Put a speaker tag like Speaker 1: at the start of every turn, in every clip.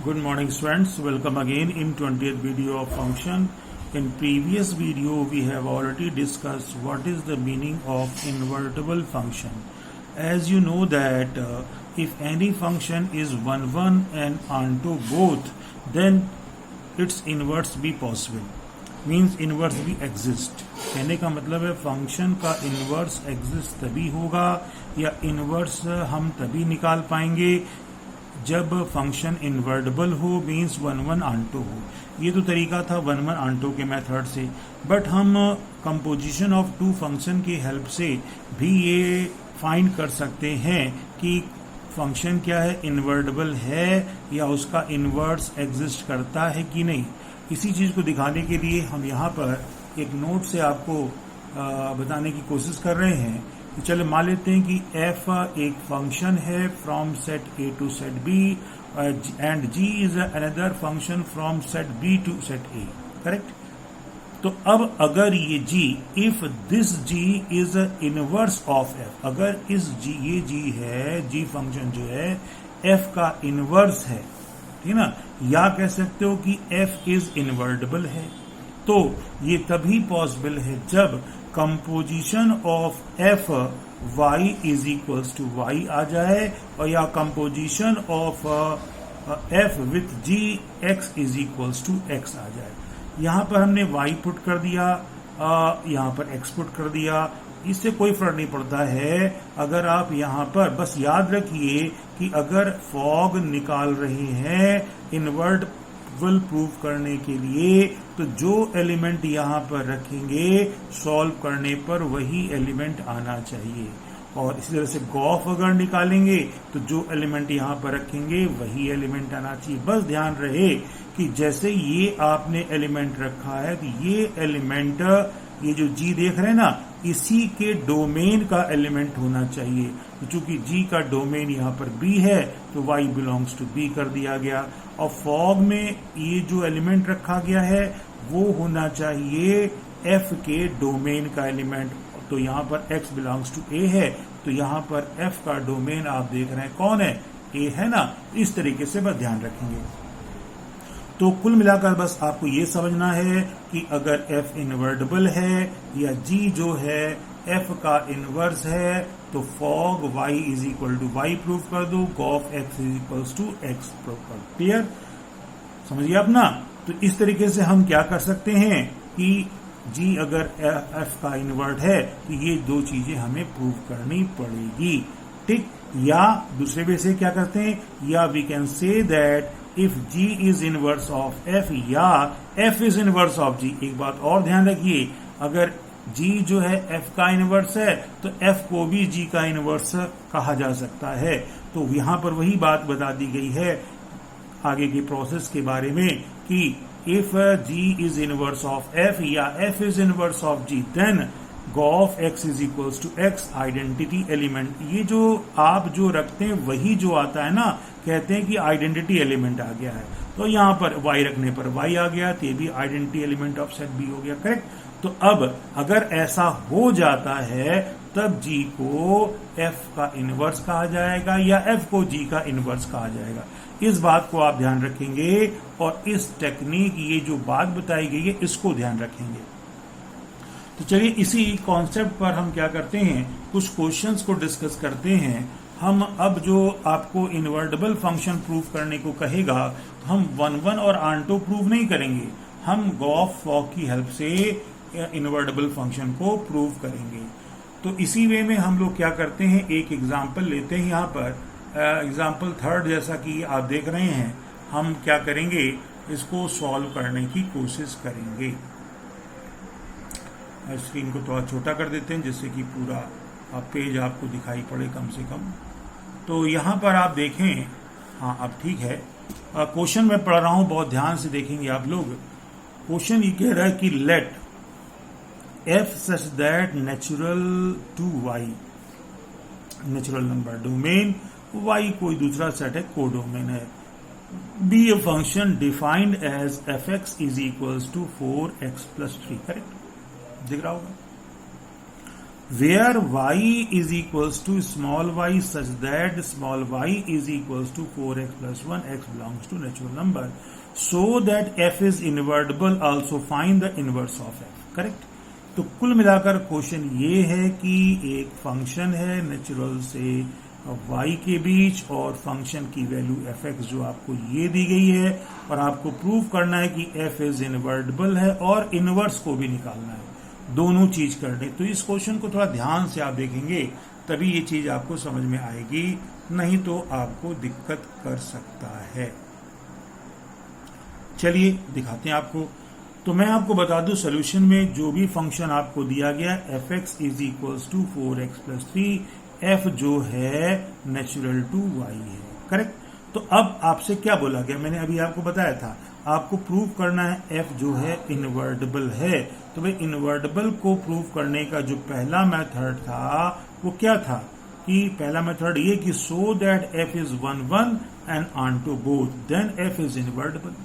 Speaker 1: Good morning students, welcome again in 20th video of function. In previous video we have already discussed what is the meaning of invertible function. As you know that if any function is 1 and onto both, then its inverse be possible, means inverse भी exist. कहने का मतलब है function का inverse exist तभी होगा या inverse हम तभी निकाल पाएंगे जब फंक्शन इन्वर्टिबल हो, मीन्स 1 ऑन्टो हो. ये तो तरीका था 1 ऑन्टो के मेथड से, बट हम कंपोजिशन ऑफ टू फंक्शन की हेल्प से भी ये फाइंड कर सकते हैं कि फंक्शन क्या है, इन्वर्टिबल है या उसका इनवर्स एग्जिस्ट करता है कि नहीं. इसी चीज को दिखाने के लिए हम यहाँ पर एक नोट से आपको बताने की कोशिश कर रहे हैं. चलो मान लेते हैं कि f एक फंक्शन है from set a to set b and g is another function from set b to set a. Correct. तो अब अगर ये g, if this g is inverse of f, अगर इस g, ये g है, g फंक्शन जो है f का इनवर्स है, ठीक है ना, या कह सकते हो कि f इज इन्वर्टिबल है. तो ये तभी पॉसिबल है जब composition of f y is equals to y आ जाए और या composition of f with g x is equals to x आ जाए. यहां पर हमने y पुट कर दिया, यहां पर x पुट कर दिया, इससे कोई फर्क नहीं पड़ता है. अगर आप यहां पर बस याद रखिए कि अगर फॉग निकाल रहे हैं इन्वर्टिबल प्रूव करने के लिए, तो जो एलिमेंट यहां पर रखेंगे सॉल्व करने पर वही एलिमेंट आना चाहिए. और इसी तरह से गॉफ अगर निकालेंगे तो जो एलिमेंट यहां पर रखेंगे वही एलिमेंट आना चाहिए. बस ध्यान रहे कि जैसे ये आपने एलिमेंट रखा है तो ये एलिमेंट, ये जो जी देख रहे हैं ना, इसी के डोमेन का एलिमेंट होना चाहिए. तो चूंकि जी का डोमेन यहाँ पर बी है तो y बिलोंग्स टू बी कर दिया गया. और फॉग में ये जो एलिमेंट रखा गया है वो होना चाहिए f के डोमेन का एलिमेंट. तो यहाँ पर x बिलोंग्स टू a है, तो यहाँ पर f का डोमेन आप देख रहे हैं कौन है, a है ना. इस तरीके से बस ध्यान रखेंगे. तो कुल मिलाकर बस आपको ये समझना है कि अगर f इन्वर्टिबल है या g जो है f का इनवर्स है तो fog y is equal to y prove कर दो, gof x is equal to x prove कर दो. क्लियर, समझिए आप ना. तो इस तरीके से हम क्या कर सकते हैं कि g अगर f का इन्वर्ट है तो ये दो चीजें हमें प्रूव करनी पड़ेगी. ठीक. या दूसरे वे से क्या करते हैं, या we can say that if g is inverse of f या f is inverse of g. एक बात और ध्यान रखिए, अगर g जो है f का इनवर्स है तो f को भी g का इनवर्स कहा जा सकता है. तो यहां पर वही बात बता दी गई है आगे की प्रोसेस के बारे में कि if g is inverse of f या f is inverse of g, then gof x is equals to x identity element. ये जो आप जो रखते हैं वही जो आता है ना, कहते हैं कि आइडेंटिटी एलिमेंट आ गया है. तो यहां पर y रखने पर y आ गया, तो ये भी identity element of set b हो गया. करेक्ट. तो अब अगर ऐसा हो जाता है तब g को f का इनवर्स कहा जाएगा या f को g का इनवर्स कहा जाएगा. इस बात को आप ध्यान रखेंगे और इस टेक्निक, ये जो बात बताई गई है इसको ध्यान रखेंगे. तो चलिए इसी कॉन्सेप्ट पर हम क्या करते हैं, कुछ क्वेश्चंस को डिस्कस करते हैं. हम अब जो आपको इन्वर्टिबल फंक्शन प्रूव करने को कहेगा तो हम 1 और ऑन्टो प्रूव नहीं करेंगे, हम गॉफ फॉग की हेल्प से इन्वर्टिबल फंक्शन को प्रूव करेंगे. तो इसी वे में हम लोग क्या करते हैं, एक एग्जाम्पल लेते हैं. यहाँ पर एग्जाम्पल 3 जैसा कि आप देख रहे हैं, हम क्या करेंगे, इसको सॉल्व करने की कोशिश करेंगे. स्क्रीन को थोड़ा छोटा कर देते हैं जिससे कि पूरा पेज आपको दिखाई पड़े कम से कम. तो यहाँ पर आप देखें, हाँ अब ठीक है. क्वेश्चन मैं पढ़ रहा हूँ, बहुत ध्यान से देखेंगे आप लोग. क्वेश्चन ये कह रहा है कि let f such that natural to y, natural number domain, y कोई दूसरा सेट है, कोडोमेन है, be a function defined as fx is equals to 4x plus 3. Correct, दिख रहा होगा. where y is equals to small y such that small y is equals to 4x plus 1, x belongs to natural number, so that f is invertible, also find the inverse of f. Correct? तो कुल मिलाकर question ये है कि एक function है natural से y के बीच और फंक्शन की वैल्यू fx जो आपको ये दी गई है और आपको प्रूव करना है कि f इज इनवर्टिबल है और इनवर्स को भी निकालना है, दोनों चीज करने। तो इस क्वेश्चन को थोड़ा ध्यान से आप देखेंगे तभी ये चीज आपको समझ में आएगी, नहीं तो आपको दिक्कत कर सकता है। चलिए दिखाते हैं आपको। तो मैं आपको बता दूं सोल्यूशन में जो भी फंक्शन आपको दिया गया fx is equals to 4x plus 3, f जो है नेचुरल टू y है। करेक्ट? तो अब आपसे क्या बोला गया, मैंने अभी आपको बताया था आपको प्रूव करना है f जो है इनवर्टिबल है। तो भाई इनवर्टिबल को प्रूव करने का जो पहला मेथड था वो क्या था कि पहला मेथड ये कि so that f is 1 1 and onto both then f is invertible.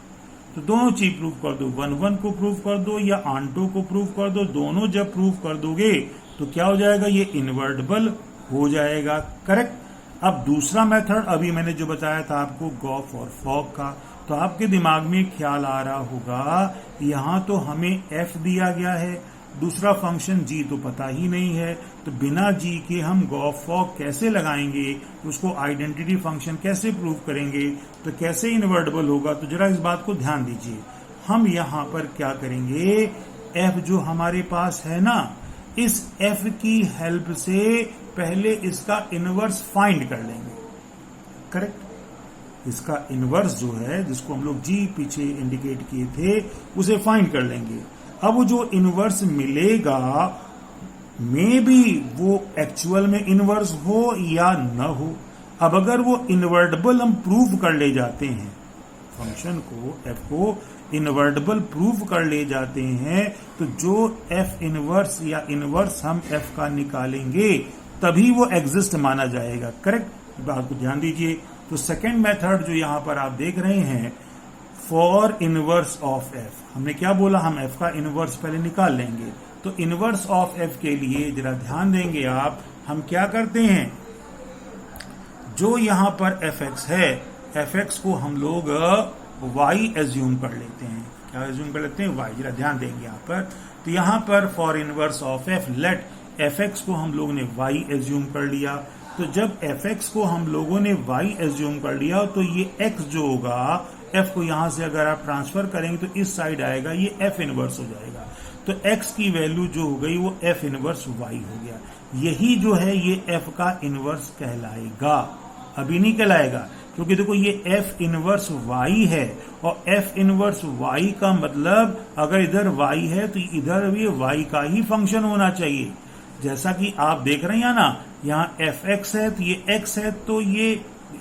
Speaker 1: तो दोनों चीज प्रूव कर दो, 1 1 को प्रूव कर दो या onto को प्रूव कर दो, दोनों जब प्रूव कर दोगे तो क्या हो जाएगा, ये इनवर्टिबल हो जाएगा। करेक्ट? अब दूसरा मेथड अभी मैंने जो बताया था आपको गॉफ और फॉग का, तो आपके दिमाग में ख्याल आ रहा होगा यहां तो हमें f दिया गया है, दूसरा फंक्शन g तो पता ही नहीं है, तो बिना g के हम गॉफ फॉग कैसे लगाएंगे, उसको आइडेंटिटी फंक्शन कैसे प्रूव करेंगे, तो कैसे इनवर्टिबल होगा। तो जरा इस बात को ध्यान दीजिए, हम यहां पर क्या करेंगे, f जो हमारे पास है ना, इस f की हेल्प से पहले इसका इनवर्स फाइंड कर लेंगे। करेक्ट? इसका इनवर्स जो है जिसको हम लोग g पीछे इंडिकेट किए थे उसे फाइंड कर लेंगे। अब वो जो इनवर्स मिलेगा मे बी वो एक्चुअल में इनवर्स हो या न हो। अब अगर वो इनवर्टिबल हम प्रूव कर ले जाते हैं, फंक्शन को f को इनवर्टिबल प्रूव कर ले जाते हैं, तो जो f इनवर्स या इनवर्स हम f का निकालेंगे तभी वो एग्जिस्ट माना जाएगा। करेक्ट? बात को ध्यान दीजिए। तो सेकेंड मेथड जो यहां पर आप देख रहे हैं फॉर इनवर्स ऑफ f, हमने क्या बोला, हम f का इनवर्स पहले निकाल लेंगे। तो इनवर्स ऑफ f के लिए जरा ध्यान देंगे आप, हम क्या करते हैं, जो यहां पर fx है, fx को हम लोग y एज्यूम कर लेते हैं। क्या एज्यूम कर लेते हैं, y। जरा ध्यान देंगे यहां पर। तो यहां पर for inverse of f let fx को हम लोगों ने y एज्यूम कर लिया। तो जब fx को हम लोगों ने y एज्यूम कर लिया तो ये x जो होगा, f को यहां से अगर आप ट्रांसफर करेंगे तो इस साइड आएगा, ये f इनवर्स हो जाएगा। तो x की वैल्यू जो हो गई वो f इनवर्स y हो गया। यही जो है ये f का इनवर्स कहलाएगा, अभी नहीं कहलाएगा, क्योंकि देखो ये f इनवर्स y है और f इनवर्स y का मतलब अगर इधर y है तो इधर भी y का ही फंक्शन होना चाहिए। जैसा कि आप देख रहे हैं ना, यहाँ fx है तो ये x है, तो ये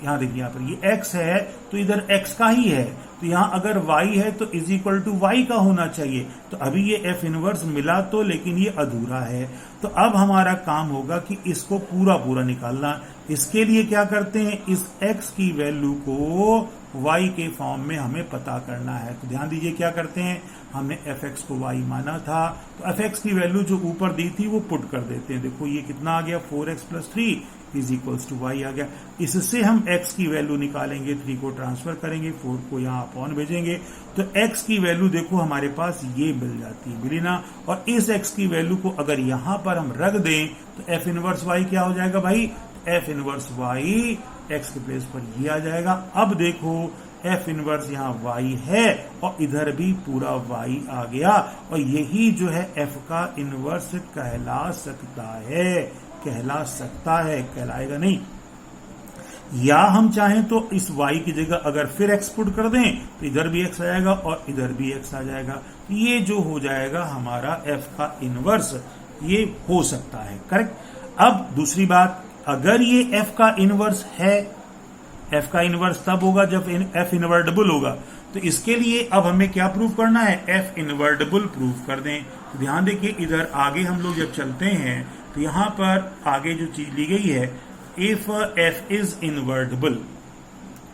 Speaker 1: यहाँ देखिए, यहाँ पर ये x है तो इधर x का ही है, तो यहाँ अगर y है तो इज इक्वल टू y का होना चाहिए। तो अभी ये f इनवर्स मिला तो, लेकिन ये अधूरा है। तो अब हमारा काम होगा कि इसको पूरा पूरा निकालना। इसके लिए क्या करते हैं, इस x की वैल्यू को y के फॉर्म में हमें पता करना है। तो ध्यान दीजिए क्या करते हैं, हमने fx को y माना था, तो fx की वैल्यू जो ऊपर दी थी वो पुट कर देते हैं। देखो ये कितना आ गया, 4x plus 3 is equals to y आ गया। इससे हम x की वैल्यू निकालेंगे, 3 को ट्रांसफर करेंगे, 4 को यहाँ अपॉन भेजेंगे, तो x की वैल्यू देखो हमारे पास ये मिल जाती है, मिली ना। और इस x की वैल्यू को अगर यहाँ पर हम रख दें तो f इनवर्स y क्या हो जाएगा भाई, f इनवर्स y x के प्लेस पर ये आ जाएगा। अब देखो f इनवर्स यहाँ y है और इधर भी पूरा y आ गया, और यही जो है f का इनवर्स कहला सकता है, कहला सकता है, कहलाएगा नहीं। या हम चाहें तो इस y की जगह अगर फिर x पुट कर दें तो इधर भी x आ जाएगा और इधर भी x आ जाएगा। ये जो हो जाएगा हमारा f का इनवर्स, ये हो सकता है। करेक्ट? अब दूसरी बात, अगर ये f का इनवर्स है, f का इनवर्स तब होगा जब f इनवर्टिबल होगा। तो इसके लिए अब हमें क्या प्रूव करना है, f इनवर्टिबल प्रूव कर दें। तो ध्यान देखिए इधर आगे हम लोग जब चलते हैं तो यहां पर आगे जो चीज ली गई है, इफ f इज इनवर्टिबल,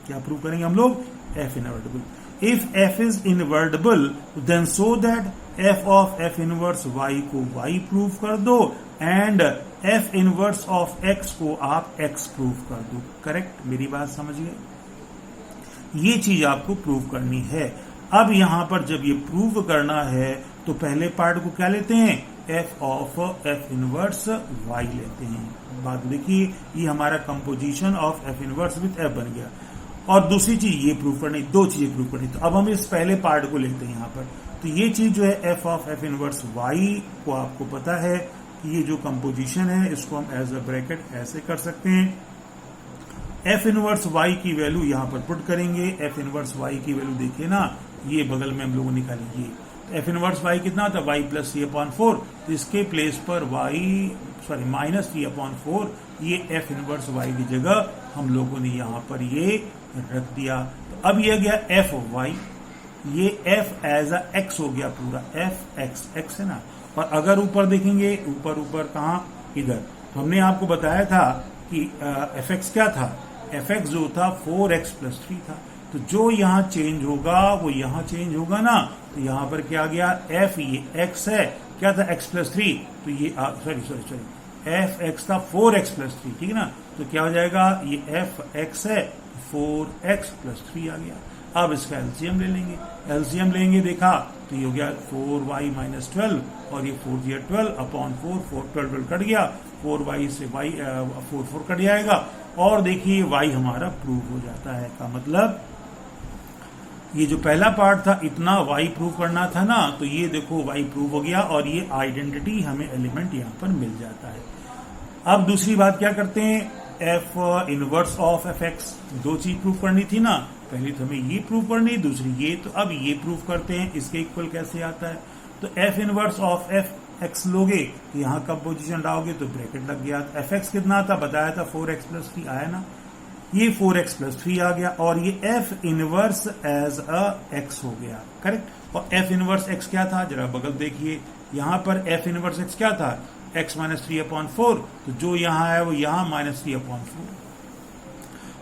Speaker 1: क्या प्रूव करेंगे हम लोग, f invertible. If f is invertible then so that f of f inverse y को y प्रूव कर दो and f inverse of x को आप x प्रूव कर दो। करेक्ट, मेरी बात समझ गए? ये चीज आपको प्रूव करनी है। अब यहां पर जब ये प्रूव करना है तो पहले पार्ट को क्या लेते हैं, f of f inverse y लेते हैं। बात देखिए, ये हमारा composition of f inverse with f बन गया। और दूसरी चीज ये प्रूव करनी, दो चीजें प्रूव करनी। तो अब हम इस पहले पार्ट को लेते हैं यहां पर। तो ये चीज जो है f of f inverse y को आपको पता है कि ये जो कंपोजिशन है इसको हम एज अ ब्रैकेट ऐसे कर सकते हैं। f इनवर्स y की वैल्यू यहां पर पुट करेंगे। f इनवर्स y की वैल्यू देखिए ना, ये बगल में हम लोग निकालेंगे। f इनवर्स y कितना था, y प्लस 3/4। इसके प्लेस पर माइनस 3/4, ये f इनवर्स y की जगह हम लोगों ने यहां पर ये रख दिया। तो अब ये गया f y, ये f एज अ x हो गया पूरा, f x है ना। और अगर ऊपर देखेंगे, ऊपर कहां, इधर, तो हमने आपको बताया था कि fx क्या था, fx जो था 4x प्लस 3 था। तो जो यहां चेंज होगा वो यहां चेंज होगा ना। तो यहां पर क्या आ गया, f ये x है, क्या था x प्लस 3, तो ये सॉरी f x था 4x प्लस 3, ठीक है ना। तो क्या हो जाएगा, ये f x है 4x प्लस 3 आ गया। अब इसका एलसीएम ले लेंगे, एलसीएम लेंगे, देखा तो ये हो गया 4y माइनस 12 और ये 4 दिया 12/4, 12 कट गया, 4y से y 4 कट जाएगा। और देखिए y हमारा प्रूव हो जाता है। का मतलब ये जो पहला पार्ट था इतना y प्रूव करना था ना, तो ये देखो y प्रूव हो गया और ये आइडेंटिटी हमें एलिमेंट यहां पर मिल जाता है। अब दूसरी बात क्या करते हैं, f इनवर्स ऑफ fx, दो चीज प्रूव करनी थी ना, पहली तो हमें ये प्रूव करनी, दूसरी ये। तो अब ये प्रूव करते हैं, इसके इक्वल कैसे आता है। तो f इनवर्स ऑफ fx लोगे तो यहाँ कब पोजीशन लाओगे, तो ब्रैकेट लग गया। fx कितना था, बताया था 4x प्लस 3 आया ना, ये 4x प्लस 3 आ गया और ये f inverse as a x हो गया। करेक्ट, और f इनवर्स x क्या था, जरा बगल देखिए, यहाँ पर f इनवर्स x क्या था, x माइनस 3/4। तो जो यहाँ है वो यहाँ माइनस 3/4।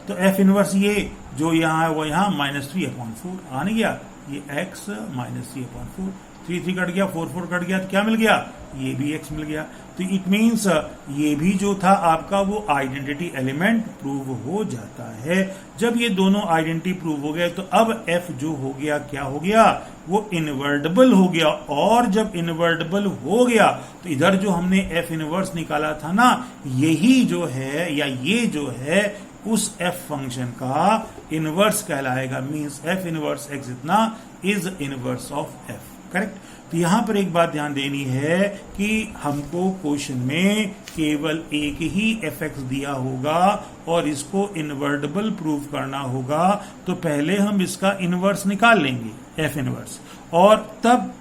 Speaker 1: तो f इनवर्स ये जो यहाँ है वो यहाँ माइनस 3/4 आ नहीं गया, ये x माइनस 3/4, 3 कट गया, 4 कट गया, तो क्या मिल गया, ये भी x मिल गया। तो इट मीन्स ये भी जो था आपका वो आइडेंटिटी एलिमेंट प्रूव हो जाता है। जब ये दोनों आइडेंटिटी प्रूव हो गए तो अब f जो हो गया, क्या हो गया, वो इनवर्टेबल हो गया। और जब इनवर्टेबल हो गया तो इधर जो हमने f इनवर्स निकाला था ना, यही जो है या ये जो है उस f फंक्शन का इनवर्स कहलाएगा। मींस f इनवर्स x इतना is inverse of f। Correct. तो यहां पर एक बात ध्यान देनी है कि हमको क्वेश्चन में केवल एक ही fx दिया होगा और इसको इनवर्टेबल प्रूव करना होगा। तो पहले हम इसका इनवर्स निकाल लेंगे f इनवर्स, और तब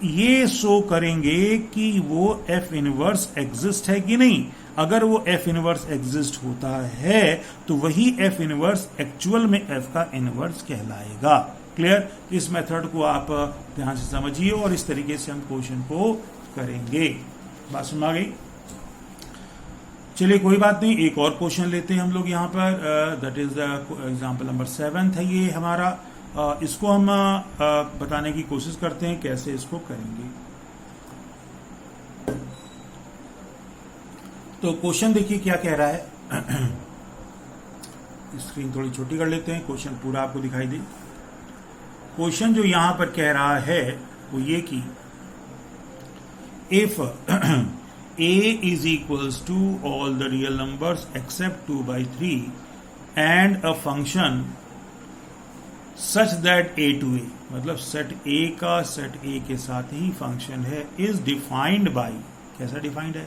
Speaker 1: ये शो करेंगे कि वो f इनवर्स एग्जिस्ट है कि नहीं। अगर वो f इनवर्स एग्जिस्ट होता है तो वही f इनवर्स एक्चुअल में f का इनवर्स कहलाएगा। क्लियर। इस मेथड को आप ध्यान से समझिए और इस तरीके से हम क्वेश्चन को करेंगे। बात समझ आ गई। चलिए कोई बात नहीं, एक और क्वेश्चन लेते हैं हम लोग यहाँ पर। दैट इज एग्जाम्पल नंबर 7 है ये हमारा। इसको हम बताने की कोशिश करते हैं कैसे इसको करेंगे। तो क्वेश्चन देखिए क्या कह रहा है। स्क्रीन थोड़ी छोटी कर लेते हैं, क्वेश्चन पूरा आपको दिखाई दे। क्वेश्चन जो यहां पर कह रहा है वो ये कि if a is equals to all the real numbers except 2/3 and a function such that a to a, मतलब सेट a का सेट a के साथ ही फंक्शन है, is defined by, कैसा डिफाइंड है,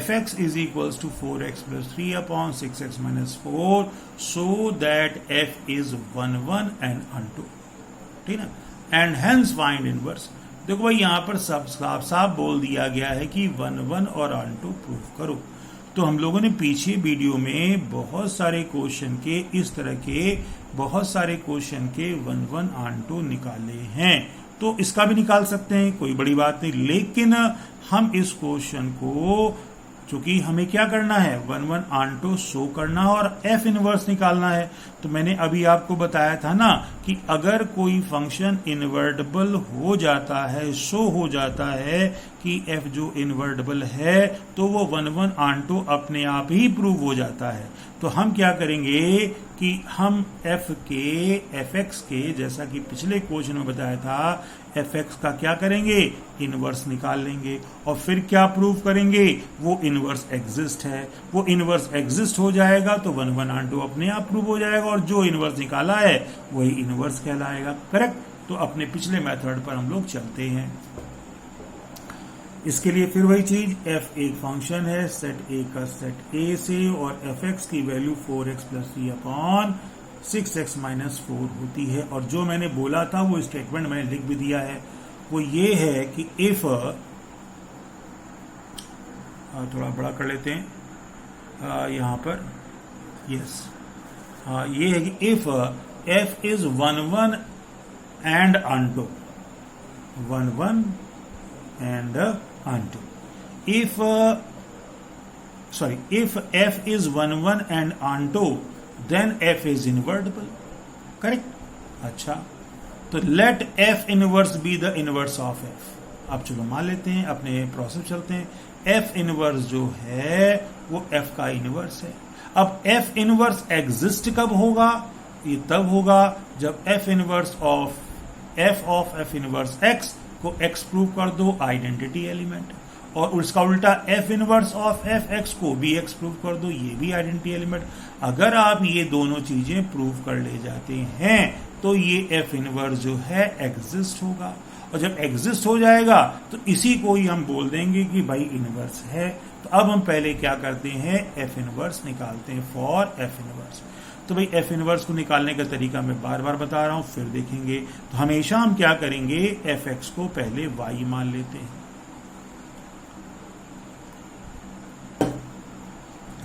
Speaker 1: fx is equals to 4x plus 3 upon 6x minus 4 so that f is 1 1 and unto, ठीक ना, and hence find inverse. देखो भाई यहां पर सब साफ साफ बोल दिया गया है कि 1 1 और onto प्रूव करो। तो हम लोगों ने पीछे वीडियो में बहुत सारे क्वेश्चन के इस तरह के बहुत सारे क्वेश्चन के 1 1 onto निकाले हैं, तो इसका भी निकाल सकते हैं, कोई बड़ी बात नहीं। लेकिन हम इस क्वेश्चन को क्योंकि हमें क्या करना है, 1 1 आंटो शो करना और एफ इनवर्स निकालना है। तो मैंने अभी आपको बताया था ना कि अगर कोई फंक्शन इनवर्टेबल हो जाता है, शो हो जाता है कि एफ जो इनवर्टेबल है, तो वो 1 1 आंटो अपने आप ही प्रूव हो जाता है। तो हम क्या करेंगे कि हम एफ एक्स के, जैसा कि पिछले क्वेश्चन में बताया था, एफ एक्स का क्या करेंगे, इनवर्स निकाल लेंगे और फिर क्या प्रूव करेंगे, वो इनवर्स एग्जिस्ट है। वो इनवर्स एग्जिस्ट हो जाएगा तो 1 1 आंटो अपने आप प्रूव हो जाएगा और जो इनवर्स निकाला है वही इनवर्स कहलाएगा। करेक्ट। तो अपने पिछले मेथड पर हम लोग चलते हैं। इसके लिए फिर वही चीज, एफ एक फंक्शन है सेट ए का सेट ए से, और एफ एक्स की वैल्यू 4x + 3 अपॉन 6x - 4 होती है। और जो मैंने बोला था वो स्टेटमेंट मैंने लिख भी दिया है, वो ये है कि इफ, थोड़ा बड़ा कर लेते हैं यहां पर, यस, ये है कि if F is 1 1 and onto, 1 1 and onto. If f is 1 1 and onto, then f is invertible. Correct? अच्छा, तो let f inverse be the inverse of f. अब चलो मान लेते हैं, अपने प्रोसेस चलते हैं। f इनवर्स जो है वो f का इनवर्स है। अब f इनवर्स एग्जिस्ट कब होगा, ये तब होगा जब f inverse of f inverse x को x प्रूव कर दो, आइडेंटिटी एलिमेंट, और उसका उल्टा f inverse of f x को भी x प्रूव कर दो, ये भी आइडेंटिटी एलिमेंट। अगर आप ये दोनों चीजें प्रूव कर ले जाते हैं तो ये f इनवर्स जो है एग्जिस्ट होगा, और जब एग्जिस्ट हो जाएगा तो इसी को ही हम बोल देंगे कि भाई इनवर्स है। तो अब हम पहले क्या करते हैं, f इनवर्स निकालते हैं फॉर f इनवर्स। तो भाई एफ इनवर्स को निकालने का तरीका मैं बार बार बता रहा हूं, फिर देखेंगे। तो हमेशा हम क्या करेंगे, एफ एक्स को पहले वाई मान लेते हैं।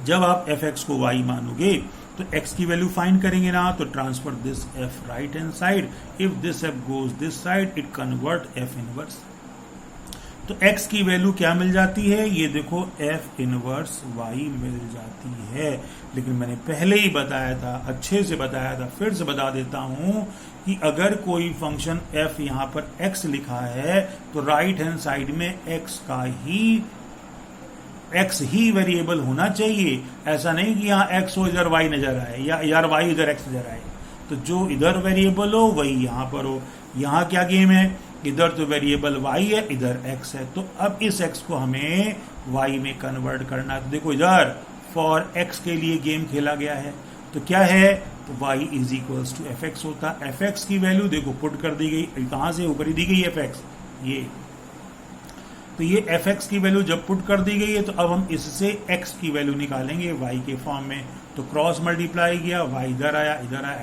Speaker 1: जब आप एफ एक्स को वाई मानोगे तो एक्स की वैल्यू फाइंड करेंगे ना, तो transfer this F right hand side, if this F goes this side it convert F inverse. तो x की वैल्यू क्या मिल जाती है, ये देखो f इनवर्स y मिल जाती है। लेकिन मैंने पहले ही बताया था, अच्छे से बताया था, फिर से बता देता हूं कि अगर कोई फंक्शन f यहां पर x लिखा है तो राइट हैंड साइड में x ही वेरिएबल होना चाहिए। ऐसा नहीं कि यहाँ x हो इधर y नजर आए, या यार y इधर x नजर आए। तो जो इधर वेरिएबल हो वही यहां पर हो। यहाँ क्या गेम है, इधर तो वेरिएबल y है, इधर x है। तो अब इस x को हमें y में कन्वर्ट करना है। तो देखो इधर फॉर x के लिए गेम खेला गया है, तो क्या है, तो y is equals to f x होता है। एफ एक्स की वैल्यू देखो पुट कर दी गई, कहां से ऊपर ही दी गई एफ एक्स, ये। तो ये एफ एक्स की वैल्यू जब पुट कर दी गई है तो अब हम इससे x की वैल्यू निकालेंगे y के फॉर्म में। तो क्रॉस मल्टीप्लाई किया, y इधर आया,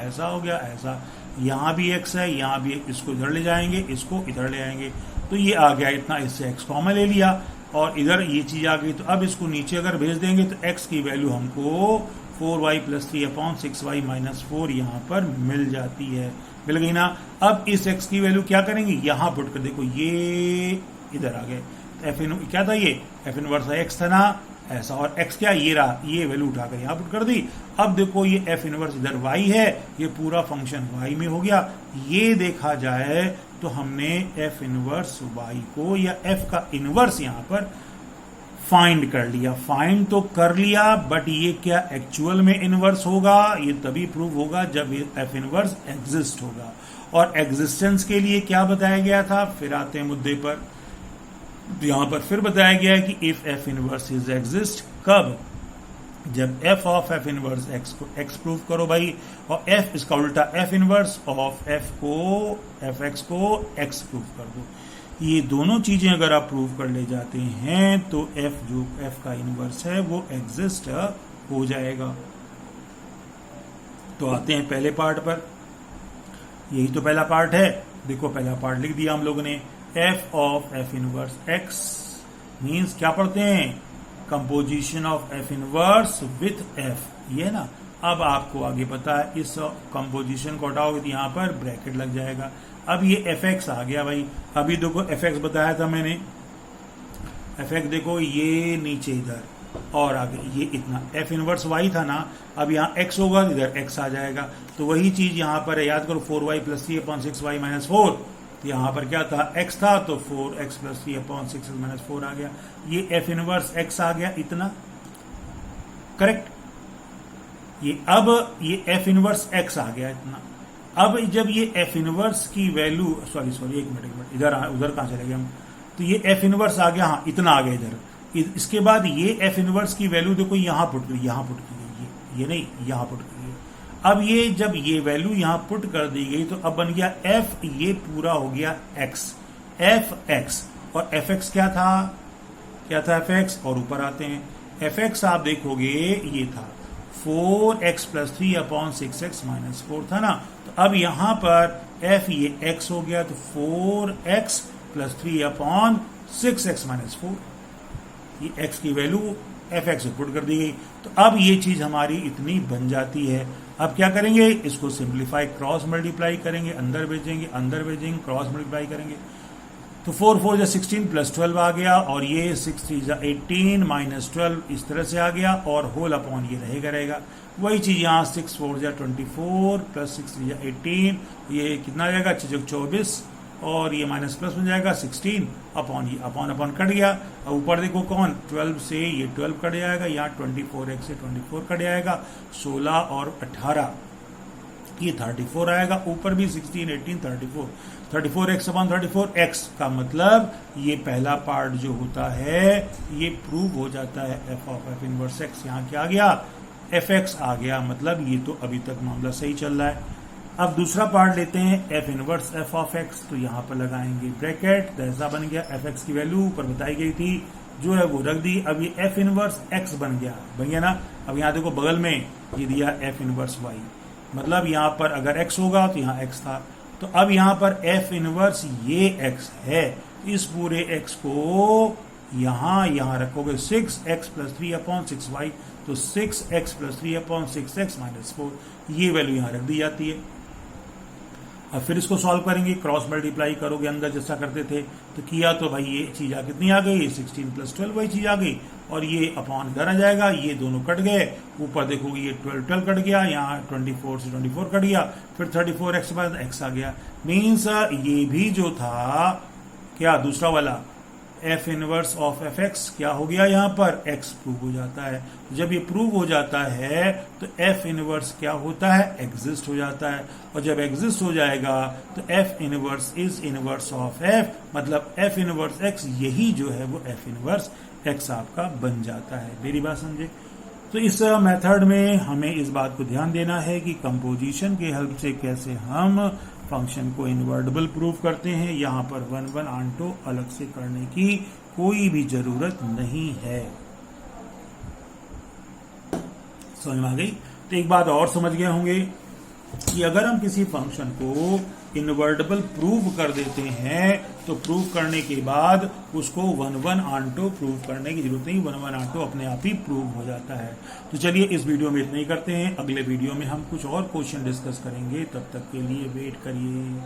Speaker 1: ऐसा हो गया, ऐसा। यहाँ भी x है, यहाँ भी, इसको इधर ले जाएंगे, इसको इधर ले आएंगे, तो ये आ गया इतना, इससे x कॉमन ले लिया और इधर ये चीज आ गई। तो अब इसको नीचे अगर भेज देंगे तो x की वैल्यू हमको 4y + 3 अपॉन 6y - 4 यहाँ पर मिल जाती है। मिल गई ना। अब इस x की वैल्यू क्या करेंगे, यहाँ पुट कर, देखो ये इधर आ गए। क्या था, ये एफ इनवर्स x था ना, ऐसा, और x क्या, ये रहा, ये वैल्यू उठाकर यहाँ पुट कर दी। अब देखो ये एफ इनवर्स इधर y है, ये पूरा फंक्शन y में हो गया। ये देखा जाए तो हमने एफ इनवर्स y को, या f का इनवर्स यहाँ पर फाइंड कर लिया। फाइंड तो कर लिया, बट ये क्या एक्चुअल में इनवर्स होगा, ये तभी प्रूव होगा जब ये एफ इनवर्स एग्जिस्ट होगा। और एग्जिस्टेंस के लिए क्या बताया गया था, फिर आते हैं मुद्दे पर। तो यहां पर फिर बताया गया है कि if F inverse is exist, कब, जब F of F inverse x को एक्स प्रूव करो भाई, और एफ इसका उल्टा F inverse of F x को एक्स प्रूव कर दो। ये दोनों चीजें अगर आप प्रूव कर ले जाते हैं तो एफ जो एफ का इनवर्स है वो एग्जिस्ट हो जाएगा। तो आते हैं पहले पार्ट पर। यही तो पहला पार्ट है, देखो पहला पार्ट लिख दिया हम लोगों ने। F of F inverse x means क्या पढ़ते हैं, composition of F inverse with F, ये ना। अब आपको आगे पता है, इस कंपोजिशन को हटाओगे तो यहां पर ब्रैकेट लग जाएगा। अब ये एफ एक्स आ गया भाई। अभी देखो एफ एक्स बताया था मैंने, एफ एक्स देखो ये नीचे इधर, और आगे ये इतना एफ इनवर्स वाई था ना, अब यहाँ एक्स होगा इधर एक्स आ जाएगा, तो वही चीज यहाँ पर है, याद करो 4y + 3/6y - 4, यहाँ पर क्या था x था, तो 4x + 3/6x - 4 आ गया, ये एफ इनवर्स x आ गया इतना, करेक्ट। ये अब ये एफ इनवर्स x आ गया इतना। अब जब ये एफ इनवर्स की वैल्यू सॉरी एक मिनट इधर उधर कहां चले गए हम, तो ये एफ इनवर्स आ गया, हाँ इतना आ गया इधर। इसके बाद ये एफ इनवर्स की वैल्यू देखो यहाँ पुट की गई, ये नहीं यहाँ पुट की गई। अब ये जब ये वैल्यू यहाँ पुट कर दी गई तो अब बन गया एफ, ये पूरा हो गया एक्स, एफ एक्स, और एफ एक्स क्या था एफ एक्स, और ऊपर आते हैं एफ एक्स आप देखोगे ये था 4x + 3/6x - 4 था ना, तो अब यहां पर f ये x हो गया, तो 4x + 3/6x - 4, ये x की वैल्यू एफ एक्स पुट कर दी गई। तो अब ये चीज हमारी इतनी बन जाती है। अब क्या करेंगे, इसको सिंप्लीफाई क्रॉस मल्टीप्लाई करेंगे, अंदर भेजेंगे क्रॉस मल्टीप्लाई करेंगे, तो 4 4 जा 16 + 12 आ गया, और ये 6 3 जा 18 - 12 इस तरह से आ गया, और होल अपॉन ये रहेगा। वही चीज यहाँ 6 4 जा 24 + 6 3 जा 18, ये कितना आ जाएगा 6 24, और ये माइनस प्लस बन जाएगा 16 अपॉन, ये अपॉन कट गया। अब ऊपर देखो कौन 12 से ये 12 कट जाएगा, यहाँ 24x से 24 कट जाएगा, 16 और 18 ये 34 आएगा, ऊपर भी 16 18 34x अपॉन 34x का मतलब ये पहला पार्ट जो होता है ये प्रूव हो जाता है f of f inverse x। यहाँ क्या आ गया fx आ गया, मतलब ये तो अभी तक मामला सही चल रहा है। अब दूसरा पार्ट लेते हैं f inverse f of x, तो यहाँ पर लगाएंगे ब्रैकेट, तो ऐसा बन गया fx की वैल्यू ऊपर बताई गई थी जो है वो रख दी। अब ये f इनवर्स x बन गया ना। अब यहाँ देखो बगल में ये दिया f इनवर्स y, मतलब यहाँ पर अगर x होगा तो यहाँ x था, तो अब यहाँ पर f इनवर्स ये x है, इस पूरे x को यहाँ रखोगे 6x + 3/6y, तो 6x + 3/6x - 4, ये वैल्यू यहाँ रख दी जाती है। अब फिर इसको सॉल्व करेंगे, क्रॉस मल्टीप्लाई करोगे अंदर जैसा करते थे, तो किया तो भाई ये चीज कितनी आ गई 16 + 12 वही चीज आ गई, और ये अपॉन इधर आ जाएगा, ये दोनों कट गए, ऊपर देखोगे ये 12 कट गया, यहाँ 24 से 24 कट गया, फिर 34x के बाद x आ गया। मीन्स ये भी जो था क्या दूसरा वाला f इनवर्स ऑफ fx क्या हो गया, यहाँ पर x प्रूव हो जाता है। जब ये प्रूव हो जाता है तो f इनवर्स क्या होता है एग्जिस्ट हो जाता है, और जब एग्जिस्ट हो जाएगा तो f inverse is inverse of f, मतलब f इनवर्स x यही जो है वो f इनवर्स x आपका बन जाता है। मेरी बात समझे? तो इस मेथड में हमें इस बात को ध्यान देना है कि कंपोजिशन के हेल्प से कैसे हम फंक्शन को इनवर्टिबल प्रूव करते हैं। यहाँ पर 1 1 आंटो अलग से करने की कोई भी जरूरत नहीं है। समझ में आ गई? तो एक बात और समझ गए होंगे कि अगर हम किसी फंक्शन को इनवर्टिबल प्रूव कर देते हैं तो प्रूव करने के बाद उसको 1 1 आंटो प्रूव करने की जरूरत नहीं, 1 1 आंटो अपने आप ही प्रूव हो जाता है। तो चलिए इस वीडियो में इतना ही करते हैं, अगले वीडियो में हम कुछ और क्वेश्चन डिस्कस करेंगे, तब तक के लिए वेट करिए।